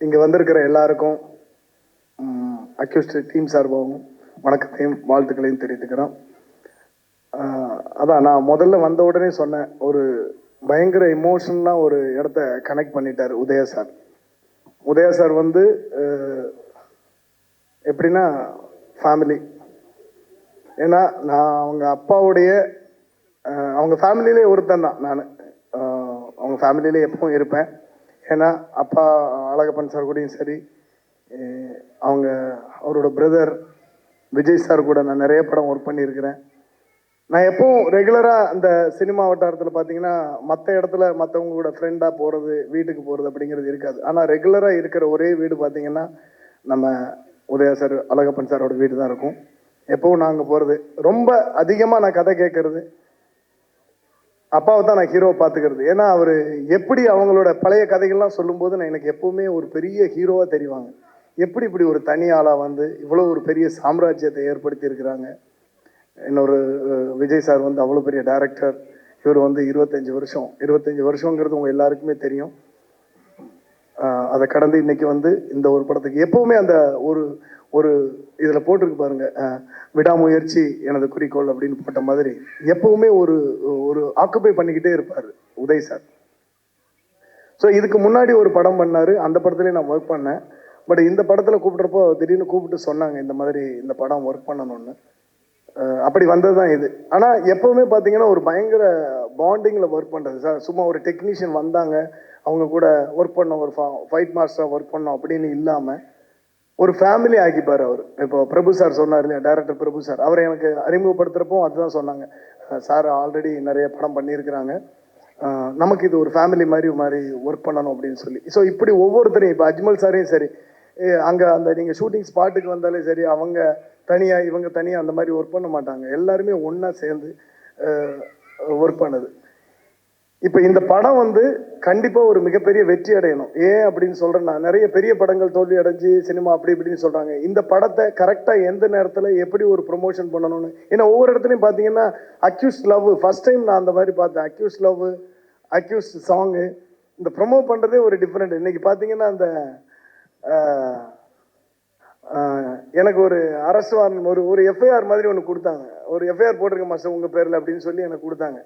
இங்கே வந்திருக்கிற எல்லாருக்கும் அக்யூஸ்ட் டீம் சார்பாகவும் வணக்கத்தையும் வாழ்த்துக்களையும் தெரிவித்துக்கிறோம். அதான் நான் முதல்ல வந்த உடனே சொன்னேன், ஒரு பயங்கர இமோஷனலாக ஒரு இடத்த கனெக்ட் பண்ணிட்டார் உதயா சார். உதயா சார் வந்து எப்படின்னா ஃபேமிலி. ஏன்னா நான் அவங்க அப்பாவுடைய அவங்க ஃபேமிலியிலே ஒருத்தன் தான் நான். அவங்க ஃபேமிலியிலே எப்பவும் இருப்பேன். ஏன்னா அப்பா அழகப்பன் சார் கூடயும் சரி, அவரோட பிரதர் விஜய் சார் கூட நான் நிறைய படம் ஒர்க் பண்ணியிருக்கிறேன். நான் எப்பவும் ரெகுலராக அந்த சினிமா வட்டாரத்தில் பார்த்தீங்கன்னா மற்ற இடத்துல மற்றவங்க கூட ஃப்ரெண்டாக போகிறது, வீட்டுக்கு போகிறது அப்படிங்கிறது இருக்காது. ஆனால் ரெகுலராக இருக்கிற ஒரே வீடு பார்த்தீங்கன்னா நம்ம உதயா சார் அழகப்பன் சாரோட வீடு தான் இருக்கும். எப்பவும் நாங்கள் போகிறது, ரொம்ப அதிகமாக நான் கதை கேட்கறது அப்பாவை தான் நான் ஹீரோவை பார்த்துக்கிறது. ஏன்னா அவர் எப்படி அவங்களோட பழைய கதைகள்லாம் சொல்லும்போது நான் எனக்கு எப்பவுமே ஒரு பெரிய ஹீரோவாக தெரிவாங்க. எப்படி இப்படி ஒரு தனி ஆளாக வந்து இவ்வளோ ஒரு பெரிய சாம்ராஜ்யத்தை ஏற்படுத்தி இருக்கிறாங்க. இன்னொரு விஜய் சார் வந்து அவ்வளோ பெரிய டைரக்டர். இவர் வந்து 25 வருஷங்கிறது உங்கள் எல்லாருக்குமே தெரியும். அதை கடந்து இன்னைக்கு வந்து இந்த ஒரு படத்துக்கு எப்பவுமே அந்த ஒரு ஒரு இதில் போட்டிருக்கு பாருங்க, விடாமுயற்சி எனது குறிக்கோள் அப்படின்னு போட்ட மாதிரி எப்பவுமே ஒரு ஒரு ஆக்குபை பண்ணிக்கிட்டே இருப்பார் உதய் சார். ஸோ இதுக்கு முன்னாடி ஒரு படம் பண்ணார், அந்த படத்துலேயே நான் ஒர்க் பண்ணேன். பட் இந்த படத்தில் கூப்பிட்றப்போ திடீர்னு கூப்பிட்டு சொன்னாங்க இந்த மாதிரி இந்த படம் ஒர்க் பண்ணணும்னு. அப்படி வந்தது தான் இது. ஆனால் எப்போவுமே பார்த்தீங்கன்னா ஒரு பயங்கர பாண்டிங்கில் ஒர்க் பண்ணுறது சார். சும்மா ஒரு டெக்னீஷியன் வந்தாங்க, அவங்க கூட ஒர்க் பண்ணோம், ஒரு ஃபைட் மாஸ்டராக ஒர்க் பண்ணோம் அப்படின்னு இல்லாமல் ஒரு ஃபேமிலி ஆக்கிப்பார் அவர். இப்போ பிரபு சார் சொன்னார் இல்லையா, டைரக்டர் பிரபு சார், அவரை எனக்கு அறிமுகப்படுத்துகிறப்போ அதுதான் சொன்னாங்க. சார் ஆல்ரெடி நிறைய படம் பண்ணியிருக்கிறாங்க, நமக்கு இது ஒரு ஃபேமிலி மாதிரி ஒர்க் பண்ணணும் அப்படின்னு சொல்லி. ஸோ இப்படி ஒவ்வொருத்தரையும், இப்போ அஜ்மல் சாரையும் சரி, அங்கே அந்த நீங்கள் ஷூட்டிங் ஸ்பாட்டுக்கு வந்தாலே சரி, அவங்க தனியாக இவங்க தனியாக அந்த மாதிரி ஒர்க் பண்ண மாட்டாங்க. எல்லாருமே ஒன்றா சேர்ந்து ஒர்க் பண்ணுது. இப்போ இந்த படம் வந்து கண்டிப்பாக ஒரு மிகப்பெரிய வெற்றி அடையணும். ஏன் அப்படின்னு சொல்கிறேன்னா, நிறைய பெரிய படங்கள் தோல்வி அடைஞ்சு சினிமா அப்படி இப்படின்னு சொல்கிறாங்க. இந்த படத்தை கரெக்டாக எந்த நேரத்தில் எப்படி ஒரு ப்ரொமோஷன் பண்ணணும்னு. ஏன்னா ஒவ்வொரு இடத்துலையும் பார்த்தீங்கன்னா அக்யூஸ்ட் லவ் ஃபர்ஸ்ட் டைம் நான் அந்த மாதிரி பார்த்தேன். அக்யூஸ்ட் லவ், அக்யூஸ்ட் சாங்கு, இந்த ப்ரொமோட் பண்ணுறதே ஒரு டிஃப்ரெண்ட். இன்னைக்கு பார்த்தீங்கன்னா அந்த எனக்கு ஒரு அரெஸ்ட் வாரண்ட், ஒரு எஃப்ஐஆர் மாதிரி ஒன்று கொடுத்தாங்க. ஒரு எஃப்ஐஆர் போட்டிருக்க மாஸ்டர் உங்கள் பேரில் அப்படின்னு சொல்லி எனக்கு கொடுத்தாங்க.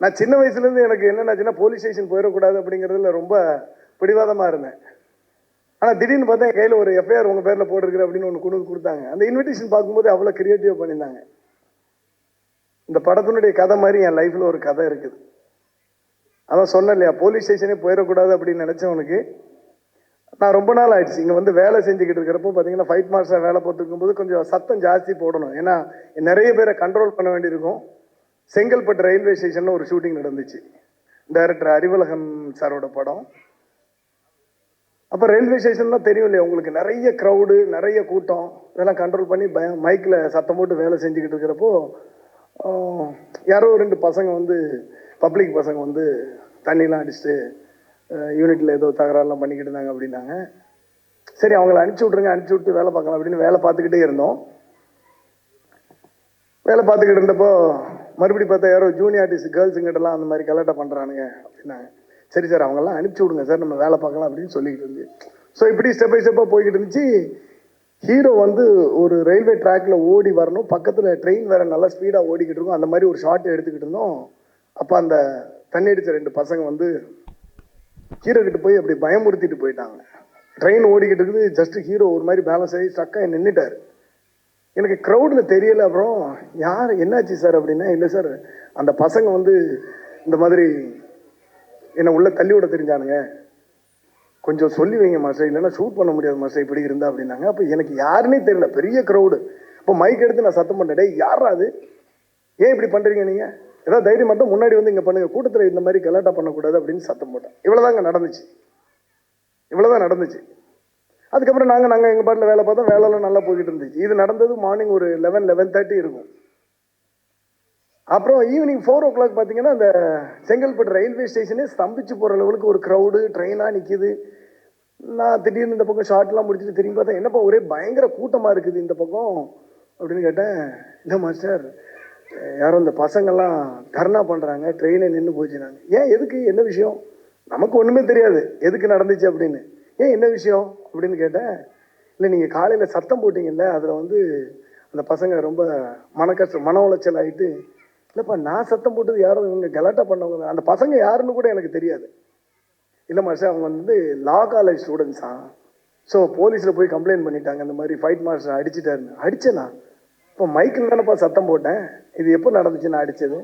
நான் சின்ன வயசுலேருந்து எனக்கு என்னென்னாச்சுன்னா போலீஸ் ஸ்டேஷன் போயிடக்கூடாது அப்படிங்கிறதுல ரொம்ப பிடிவாதமாக இருந்தேன். ஆனால் திடீர்னு பார்த்தா என் கையில் ஒரு எஃப்ஐஆர் உங்கள் பேரில் போட்டிருக்கிற அப்படின்னு ஒன்று கொண்டு கொடுத்தாங்க. அந்த இன்விடேஷன் பார்க்கும்போது அவ்வளோ கிரியேட்டிவாக பண்ணியிருந்தாங்க. இந்த படத்தினுடைய கதை மாதிரி என் லைஃப்பில் ஒரு கதை இருக்குது. அதான் சொன்னேன் இல்லையா, போலீஸ் ஸ்டேஷனே போயிடக்கூடாது அப்படின்னு நினச்சவனுக்கு நான் ரொம்ப நாள் ஆயிடுச்சு இங்கே வந்து வேலை செஞ்சுக்கிட்டு இருக்கிறப்போ பார்த்தீங்கன்னா ஃபைட் மாஸ்டர் வேலை போட்டுருக்கும் போது கொஞ்சம் சத்தம் ஜாஸ்தி போடணும். ஏன்னா நிறைய பேரை கண்ட்ரோல் பண்ண வேண்டியிருக்கும். செங்கல்பட்டு ரயில்வே ஸ்டேஷனில் ஒரு ஷூட்டிங் நடந்துச்சு, டைரக்டர் அறிவழகன் சாரோட படம். அப்போ ரயில்வே ஸ்டேஷன்லாம் தெரியும் இல்லையா உங்களுக்கு, நிறைய க்ரௌடு, நிறைய கூட்டம், இதெல்லாம் கண்ட்ரோல் பண்ணி மைக்கில் சத்தம் போட்டு வேலை செஞ்சுக்கிட்டு இருக்கிறப்போ யாரோ 2 பசங்க வந்து பப்ளிக் பசங்க வந்து தண்ணிலாம் அடிச்சுட்டு யூனிட்டில் ஏதோ தகராறுலாம் பண்ணிக்கிட்டு இருந்தாங்க அப்படின்னாங்க. சரி அவங்கள அனுப்பிச்சி விட்டு வேலை பார்க்கலாம் அப்படின்னு வேலை பார்த்துக்கிட்டே இருந்தோம். வேலை பார்த்துக்கிட்டு இருந்தப்போ மறுபடியும் பார்த்தா யாரோ ஜூனியர் ஆர்டிஸ்ட் கேர்ள்ஸுங்கிட்டலாம் அந்த மாதிரி கலாட்டா பண்ணுறானுங்க அப்படின்னாங்க. சரி சார் அவங்கெல்லாம் அனுப்பிச்சி விடுங்க சார், நம்ம வேலை பார்க்கலாம் அப்படின்னு சொல்லிக்கிட்டு இருந்து. ஸோ இப்படி ஸ்டெப் பை ஸ்டெப்பாக போய்கிட்டு இருந்துச்சு. ஹீரோ வந்து ஒரு ரயில்வே ட்ராக்ல ஓடி வரணும், பக்கத்தில் ட்ரெயின் வேறு நல்லா ஸ்பீடாக ஓடிக்கிட்டு இருக்கும், அந்த மாதிரி ஒரு ஷார்ட் எடுத்துக்கிட்டு இருந்தோம். அப்போ அந்த தண்ணி அடித்த 2 பசங்க வந்து ஹீரோ கிட்ட போய் அப்படி பயமுறுத்திட்டு போயிட்டாங்க. ட்ரெயின் ஓடிக்கிட்டு இருக்குது, ஜஸ்ட் ஹீரோ ஒரு மாதிரி பேலன்ஸ் ஆகி ஸ்ட்ரக்காக நின்றுட்டார். எனக்கு க்ரௌடில் தெரியலை. அப்புறம் யார் என்னாச்சு சார் அப்படின்னா, இல்லை சார் அந்த பசங்க வந்து இந்த மாதிரி என்னை உள்ளே தள்ளி விட தெரிஞ்சானுங்க, கொஞ்சம் சொல்லி வைங்க மாஸ்டர், இல்லைன்னா ஷூட் பண்ண முடியாது மாஸ்டர் இப்படி இருந்தா அப்படின்னாங்க. அப்போ எனக்கு யாருன்னே தெரியல, பெரிய க்ரௌடு. அப்போ மைக் எடுத்து நான் சத்தம் பண்ணேன், டேய் யாரா அது, ஏன் இப்படி பண்ணுறீங்க நீங்கள், ஏதாவது தைரியம் மட்டும் முன்னாடி வந்து இங்கே பண்ணுங்க, கூட்டத்தில் இந்த மாதிரி கலாட்டா பண்ணக்கூடாது அப்படின்னு சத்தம் போட்டேன். இவ்வளோதாங்க நடந்துச்சு, இவ்வளோதான் நடந்துச்சு. அதுக்கப்புறம் நாங்கள் எங்கள் பாட்டில் வேலை பார்த்தோம், வேலைலாம் நல்லா போய்கிட்டு இருந்துச்சு. இது நடந்தது மார்னிங் ஒரு 11:30 இருக்கும். அப்புறம் ஈவினிங் 4 o'clock பார்த்தீங்கன்னா அந்த செங்கல்பட்டு ரயில்வே ஸ்டேஷனே ஸ்தம்பிச்சு போகிற லெவலுக்கு ஒரு க்ரௌடு, ட்ரெயினாக நிற்கிது. நான் திடீர்னு இந்த பக்கம் ஷார்ட்லாம் முடிச்சுட்டு திரும்பி பார்த்தேன், என்னப்பா ஒரே பயங்கர கூட்டமாக இருக்குது இந்த பக்கம் அப்படின்னு கேட்டேன். இல்லை மாஸ்டர் யாரும் இந்த பசங்கள்லாம் தர்ணா பண்ணுறாங்க, ட்ரெயினை நின்று போச்சுனாங்க. ஏன் எதுக்கு, என்ன விஷயம், நமக்கு ஒன்றுமே தெரியாது எதுக்கு நடந்துச்சு அப்படின்னு. ஏன் என்ன விஷயம் அப்படின்னு கேட்டேன். இல்லை நீங்கள் காலையில் சத்தம் போட்டிங்கல்ல, அதில் வந்து அந்த பசங்க ரொம்ப மன உளைச்சல் ஆகிட்டு, இல்லைப்பா நான் சத்தம் போட்டது யாரும் இவங்க கலாட்டா பண்ணவங்க, அந்த பசங்க யாருன்னு கூட எனக்கு தெரியாது. இல்லை மாஸ்டர் அவங்க வந்து லா காலேஜ் ஸ்டூடெண்ட்ஸா, ஸோ போலீஸில் போய் கம்ப்ளைண்ட் பண்ணிட்டாங்க, இந்த மாதிரி ஃபைட் மாஸ்டர் அடிச்சிட்டாருன்னு. அடிச்சேனா? இப்போ மைக்கில் தானேப்பா சத்தம் போட்டேன். இது எப்போ நடந்துச்சுன்னு அடித்தது?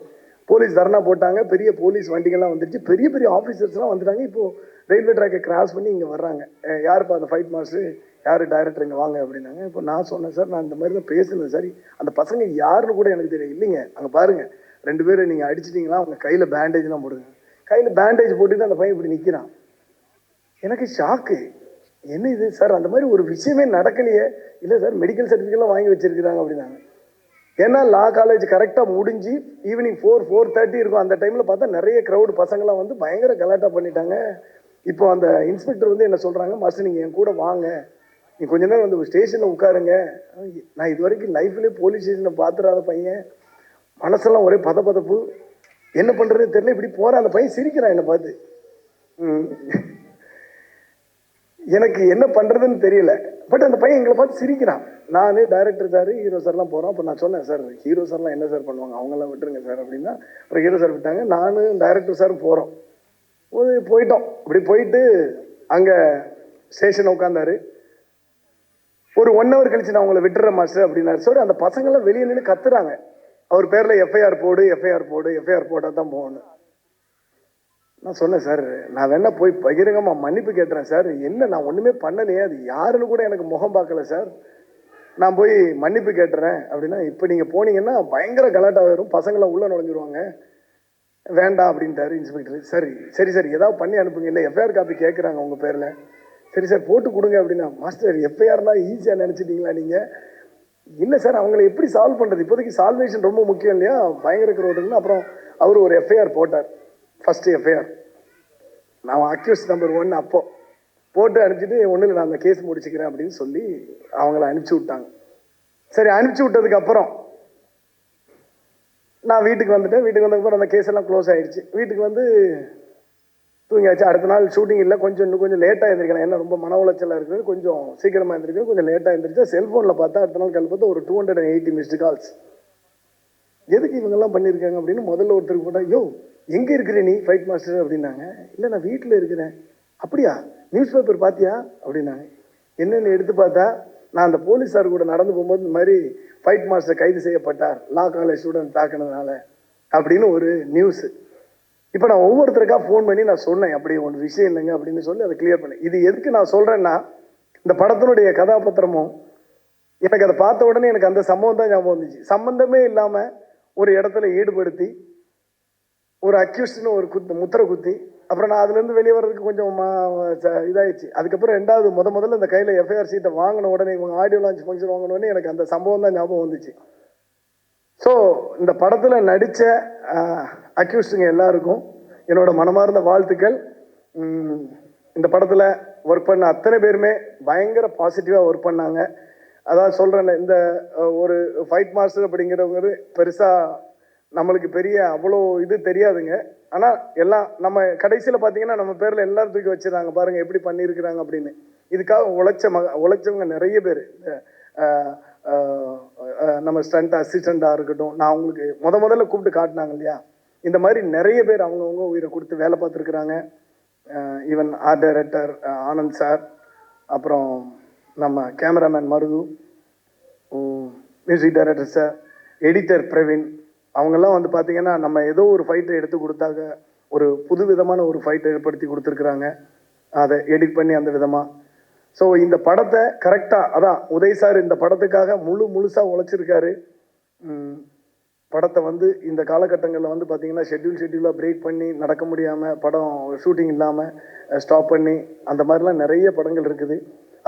போலீஸ் தர்ணா போட்டாங்க, பெரிய போலீஸ் வண்டிகள்லாம் வந்துருச்சு, பெரிய பெரிய ஆஃபீஸர்ஸ்லாம் வந்துட்டாங்க. இப்போது ரயில்வே ட்ராக்கை கிராஸ் பண்ணி இங்கே வர்றாங்க. யாருப்பா அந்த ஃபைட் மாஸ்டர், யார் டைரக்டர் இங்கே வாங்க அப்படின்னாங்க. இப்போ நான் சொன்னேன், சார் நான் இந்த மாதிரி தான் பேசுனேன், சரி அந்த பசங்க யாருன்னு கூட எனக்கு தெரியும். இல்லைங்க அங்கே பாருங்கள் 2 பேரும் நீங்கள் அடிச்சிட்டிங்களா, அவங்க கையில் பேண்டேஜ்லாம் போடுங்க. கையில் பேண்டேஜ் போட்டுட்டு அந்த பையன் இப்படி நிற்கிறான். எனக்கு ஷாக்கு. என்ன இது சார், அந்த மாதிரி ஒரு விஷயமே நடக்கலையே. இல்லை சார் மெடிக்கல் சர்டிஃபிகேட்லாம் வாங்கி வச்சிருக்கிறாங்க அப்படின்னாங்க. ஏன்னா லா காலேஜ் கரெக்டாக முடிஞ்சு ஈவினிங் 4-4:30 இருக்கும். அந்த டைமில் பார்த்தா நிறைய க்ரௌடு பசங்களாம் வந்து பயங்கர கலாட்டா பண்ணிட்டாங்க. இப்போ அந்த இன்ஸ்பெக்டர் வந்து என்ன சொல்கிறாங்க, மாஸ்டர் நீங்கள் என் கூட வாங்க, நீ கொஞ்ச நேரம் வந்து ஸ்டேஷனில் உட்காருங்க. நான் இது வரைக்கும் லைஃப்லேயே போலீஸ் ஸ்டேஷனை பார்த்துடாத பையன், மனசெல்லாம் ஒரே பதப்பதப்பு, என்ன பண்ணுறதுன்னு தெரியல. இப்படி போகிற அந்த பையன் சிரிக்கிறான் என்னை பார்த்து. எனக்கு என்ன பண்ணுறதுன்னு தெரியல. பட் அந்த பையன் எங்களை பார்த்து சிரிக்கிறான். நான் டைரக்டர் சார், ஹீரோ சார்லாம் போகிறோம். அப்போ நான் சொன்னேன், சார் ஹீரோ சார்லாம் என்ன சார் பண்ணுவாங்க, அவங்களாம் விட்டுருங்க சார் அப்படின்னா. அப்புறம் ஹீரோ சார் விட்டாங்க, நானும் டைரக்டர் சாரும் போகிறோம். போயிட்டோம். இப்படி போயிட்டு அங்கே ஸ்டேஷன் உட்காந்தாரு. ஒரு 1 hour கழிச்சு நான் உங்களை விட்டுறேன் மாஸ்டர் அப்படின்னாரு. சார் அந்த பசங்கள்லாம் வெளியே நின்று கத்துறாங்க, அவர் பேரில் எஃப்ஐஆர் போடு, எஃப்ஐஆர் போடு, எஃப்ஐஆர் போட்டால் தான் போகணும். நான் சொன்னேன், சார் நான் வேணா போய் பகிரங்கமாக மன்னிப்பு கேட்டுறேன் சார், என்ன நான் ஒன்றுமே பண்ணலையே, அது யாருன்னு கூட எனக்கு முகம் பார்க்கல சார், நான் போய் மன்னிப்பு கேட்டுறேன் அப்படின்னா. இப்போ நீங்கள் போனீங்கன்னா பயங்கர கலாட்டா வரும், பசங்களை உள்ளே நுழைஞ்சிருவாங்க, வேண்டாம் அப்படின்ட்டாரு இன்ஸ்பெக்டர். சரி சரி சார் ஏதாவது பண்ணி அனுப்புங்க, இல்லை எஃப்ஐஆர் காப்பி கேட்குறாங்க உங்கள் பேரில், சரி சார் போட்டு கொடுங்க அப்படின்னா. மாஸ்டர் எஃப்ஐஆர்னா ஈஸியாக நினச்சிட்டிங்களா நீங்கள்? இல்லை சார் அவங்களை எப்படி சால்வ் பண்ணுறது, இப்போதைக்கு சால்வேஷன் ரொம்ப முக்கியம் இல்லையா, பயங்கர க்ரௌடுன்னு. அப்புறம் அவர் ஒரு எஃப்ஐஆர் போட்டார். ஃபஸ்ட்டு எஃப்ஐஆர் நான் அக்யூஸ் நம்பர் 1 அப்போ போட்டு அனுப்பிச்சிட்டு, ஒன்றும் இல்லை நான் அந்த கேஸ் முடிச்சுக்கிறேன் அப்படின்னு சொல்லி அவங்கள அனுப்பிச்சி விட்டாங்க. சரி அனுப்பிச்சி விட்டதுக்கப்புறம் நான் வீட்டுக்கு வந்துட்டேன். வீட்டுக்கு வந்ததுக்கப்புறம் அந்த கேஸ் எல்லாம் க்ளோஸ் ஆகிடுச்சு. வீட்டுக்கு வந்து தூங்கியாச்சு. அடுத்த நாள் ஷூட்டிங் இல்லை, இன்னும் கொஞ்சம் லேட்டாக எழுந்திரிக்கலாம், ஏன்னா ரொம்ப மன உளைச்சலாக இருக்குது, கொஞ்சம் சீக்கிரமாக எழுந்திரிக்கணும், கொஞ்சம் லேட்டாக எழுந்திரிச்சா. செல்ஃபோனில் பார்த்தா அடுத்த நாள் கால் பார்த்தா ஒரு 280 மிஸ்டு கால்ஸ். எதுக்கு இவங்கெல்லாம் பண்ணியிருக்காங்க அப்படின்னு முதல்ல ஒருத்தருக்கு போட்டால், யோ எங்கே இருக்கிற நீ ஃபைட் மாஸ்டர் அப்படின்னாங்க. இல்லை நான் வீட்டில் இருக்கிறேன். அப்படியா, நியூஸ் பேப்பர் பார்த்தியா அப்படின்னாங்க. என்னென்னு எடுத்து பார்த்தா, நான் அந்த போலீஸார் கூட நடந்து போகும்போது இந்த மாதிரி ஃபைட் மாஸ்டர் கைது செய்யப்பட்டார் லா காலேஜ் ஸ்டூடெண்ட் தாக்குனதுனால அப்படின்னு ஒரு நியூஸு. இப்போ நான் ஒவ்வொருத்தருக்காக ஃபோன் பண்ணி நான் சொன்னேன், அப்படி ஒரு விஷயம் இல்லைங்க அப்படின்னு சொல்லி அதை கிளியர் பண்ணேன். இது எதுக்கு நான் சொல்கிறேன்னா, இந்த படத்தினுடைய கதாபாத்திரமும் எனக்கு அதை பார்த்த உடனே எனக்கு அந்த சம்பவம் தான் ஞாபகம் வந்துச்சு. சம்பந்தமே இல்லாமல் ஒரு இடத்துல ஈடுபடுத்தி ஒரு அக்யூஸ்ட்னு ஒரு முத்திரை குத்தி, அப்புறம் நான் அதுலேருந்து வெளியே வர்றதுக்கு கொஞ்சம் இதாகிடுச்சு. அதுக்கப்புறம் ரெண்டாவது முதல்ல இந்த கையில் எஃப்ஐஆர் சீட்டை வாங்கின உடனே, இவங்க ஆடியோ லான்ச் ஃபங்க்ஷன் வாங்கின உடனே எனக்கு அந்த சம்பவம் தான் ஞாபகம் வந்துச்சு. ஸோ இந்த படத்தில் நடித்த அக்யூஸ்டுங்க எல்லாருக்கும் என்னோட மனமார்ந்த வாழ்த்துக்கள். இந்த படத்தில் ஒர்க் பண்ண அத்தனை பேருமே பயங்கர பாசிட்டிவாக ஒர்க் பண்ணாங்க. அதான் சொல்கிறேன்ல, இந்த ஒரு ஃபைட் மாஸ்டர் அப்படிங்கிறவங்க பெருசாக நம்மளுக்கு பெரிய அவ்வளோ இது தெரியாதுங்க. ஆனால் எல்லாம் நம்ம கடைசியில் பார்த்தீங்கன்னா நம்ம பேரில் எல்லாரும் தூக்கி வச்சுருந்தாங்க, பாருங்கள் எப்படி பண்ணியிருக்கிறாங்க அப்படின்னு. இதுக்காக உழைச்சவங்க நிறைய பேர். நம்ம ஸ்டண்ட் அசிஸ்டண்ட்டாக இருக்கட்டும், நான் அவங்களுக்கு முதல்ல கூப்பிட்டு காட்டினாங்க இல்லையா, இந்த மாதிரி நிறைய பேர் அவங்கவுங்க உயிரை கொடுத்து வேலை பார்த்துருக்குறாங்க. Even art director Anand sir, அப்புறம் நம்ம cameraman Marudhu, music director sir, editor Praveen, அவங்கெல்லாம் வந்து பார்த்திங்கன்னா நம்ம ஏதோ ஒரு ஃபைட்டை எடுத்து கொடுத்தாங்க, ஒரு புது விதமான ஒரு ஃபைட்டை ஏற்படுத்தி கொடுத்துருக்குறாங்க, அதை எடிட் பண்ணி அந்த விதமாக. ஸோ இந்த படத்தை கரெக்டாக, அதான் உதய் சார் இந்த படத்துக்காக முழுசாக உழைச்சிருக்காரு. படத்தை வந்து இந்த காலகட்டங்களில் வந்து பார்த்திங்கன்னா ஷெட்யூலாக பிரேக் பண்ணி நடக்க முடியாமல், படம் ஷூட்டிங் இல்லாமல் ஸ்டாப் பண்ணி, அந்த மாதிரிலாம் நிறைய படங்கள் இருக்குது.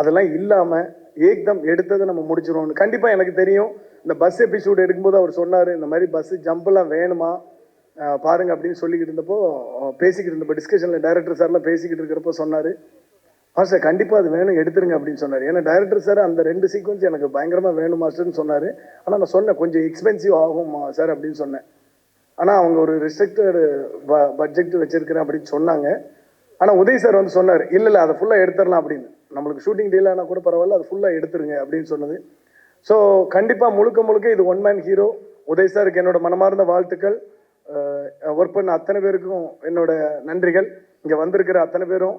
அதெல்லாம் இல்லாமல் ஏக்தம் எடுத்ததை நம்ம முடிச்சிடுவோம். கண்டிப்பாக எனக்கு தெரியும், இந்த பஸ் எபிசோடு எடுக்கும்போது அவர் சொன்னார், இந்த மாதிரி பஸ்ஸு ஜம்பெல்லாம் வேணுமா பாருங்கள் அப்படின்னு சொல்லிக்கிட்டு இருந்தப்போ, பேசிக்கிட்டு இருந்தப்போ டிஸ்கஷனில் டைரக்டர் சார்லாம் பேசிக்கிட்டு இருக்கிறப்போ சொன்னார், மாஸ்டர் கண்டிப்பாக அது வேணும் எடுத்துருங்க அப்படின்னு சொன்னார். ஏன்னா டைரக்டர் சார் அந்த 2 சீக்வன்ஸ் எனக்கு பயங்கரமாக வேணும் மாஸ்டர்னு சொன்னார். ஆனால் நான் சொன்னேன் கொஞ்சம் எக்ஸ்பென்சிவ் ஆகும் சார் அப்படின்னு சொன்னேன். ஆனால் அவங்க ஒரு ரெஸ்ட்ரிக்டட் பட்ஜெட் வச்சுருக்கிறேன் அப்படின்னு சொன்னாங்க. ஆனால் உதய் சார் வந்து சொன்னார், இல்லை அதை ஃபுல்லாக எடுத்துடலாம் அப்படின்னு. நம்மளுக்கு ஷூட்டிங் டீல் ஆனால் கூட பரவாயில்ல, அது ஃபுல்லாக எடுத்துருங்க அப்படின்னு சொன்னது. ஸோ கண்டிப்பாக முழுக்க இது ஒன் மேன் ஹீரோ. உதய் சாருக்கு என்னோட மனமார்ந்த வாழ்த்துக்கள். ஒர்க் பண்ண அத்தனை பேருக்கும் என்னோட நன்றிகள். இங்கே வந்திருக்கிற அத்தனை பேரும்,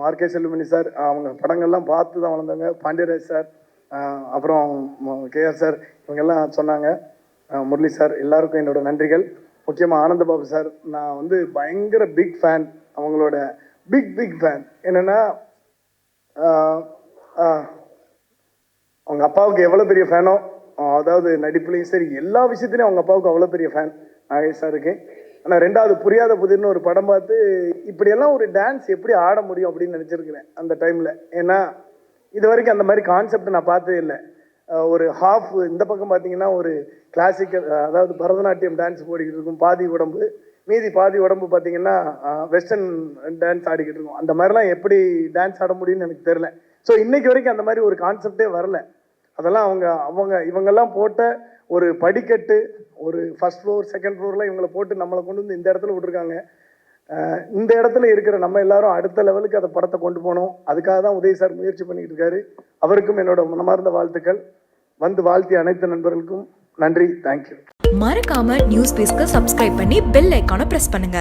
ஆர்கே செல்லுமணி சார், அவங்க படங்கள்லாம் பார்த்து தான் வளர்ந்தாங்க, பாண்டியராஜ் சார், அப்புறம் கேஆர் சார், இவங்கெல்லாம் சொன்னாங்க, முரளி சார், எல்லாருக்கும் என்னோட நன்றிகள். முக்கியமாக ஆனந்தபாபு சார், நான் வந்து பயங்கர பிக் ஃபேன், அவங்களோட பிக் ஃபேன். என்னென்னா அவங்க அப்பாவுக்கு எவ்வளோ பெரிய ஃபேனோ, அதாவது நடிப்புலையும் சரி எல்லா விஷயத்துலையும் அவங்க அப்பாவுக்கு அவ்வளோ பெரிய ஃபேன் நாகேஷ் சாருக்கு. ஆனால் ரெண்டாவது புரியாத புதிர்னு ஒரு படம் பார்த்து இப்படியெல்லாம் ஒரு டான்ஸ் எப்படி ஆட முடியும் அப்படின்னு நினச்சிருக்கிறேன் அந்த டைமில். ஏன்னா இது வரைக்கும் அந்த மாதிரி கான்செப்ட் நான் பார்த்ததே இல்லை. ஒரு ஹாஃப் இந்த பக்கம் பார்த்தீங்கன்னா ஒரு கிளாசிக்கல், அதாவது பரதநாட்டியம் டான்ஸ் போடிக்கிட்டு இருக்கும், பாதி உடம்பு, மீதி பாதி உடம்பு பார்த்தீங்கன்னா வெஸ்டர்ன் டான்ஸ் ஆடிக்கிட்டு இருக்கும். அந்த மாதிரிலாம் எப்படி டான்ஸ் ஆட முடியும்னு எனக்கு தெரில. ஸோ இன்னைக்கு வரைக்கும் அந்த மாதிரி ஒரு கான்செப்டே வரல. அதெல்லாம் இவங்கெல்லாம் போட்ட ஒரு படிக்கட்டு, ஒரு ஃபர்ஸ்ட் ஃப்ளோர் செகண்ட் ஃப்ளோர்லாம் இவங்களை போட்டு நம்மளை கொண்டு வந்து இந்த இடத்துல விட்டுருக்காங்க. இந்த இடத்துல இருக்கிற நம்ம எல்லாரும் அடுத்த லெவலுக்கு அந்த படத்தை கொண்டு போனோம். அதுக்காக தான் உதய் சார் முயற்சி பண்ணிட்டு இருக்காரு. அவருக்கும் என்னோட மனமார்ந்த வாழ்த்துக்கள். வந்து வாழ்த்திய அனைத்து நண்பர்களுக்கும் நன்றி. தேங்க்யூ. மறக்காம நியூஸ் பேஸ்க்கு சப்ஸ்கிரைப் பண்ணி பெல் ஐகானை பிரஸ் பண்ணுங்க.